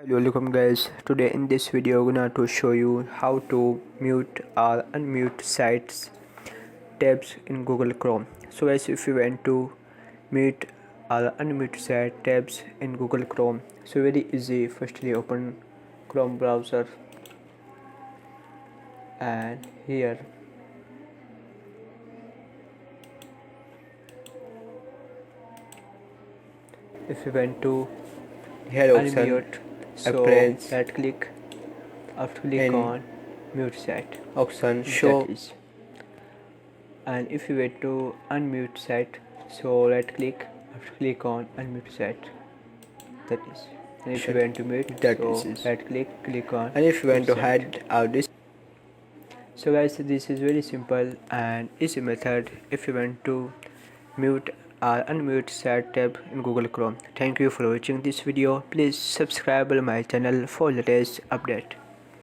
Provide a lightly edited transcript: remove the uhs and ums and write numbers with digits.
Hello, welcome guys. Today in this video I'm gonna to show you how to mute or unmute sites tabs in Google Chrome. So guys, if you want to mute or unmute site tabs in Google Chrome, so very easy. Firstly open Chrome browser, and here if you want to Here option unmute, so appearance right click, after click in on mute site, option that show is. And if you want to unmute site, so right click, after click on unmute site, that is. And if you want to mute, that so is. right click on And if you want mute to site. hide out this, So guys, this is very simple and easy method if you want to mute or unmute site tab in Google Chrome. Thank you for watching this video. Please subscribe my channel for latest update.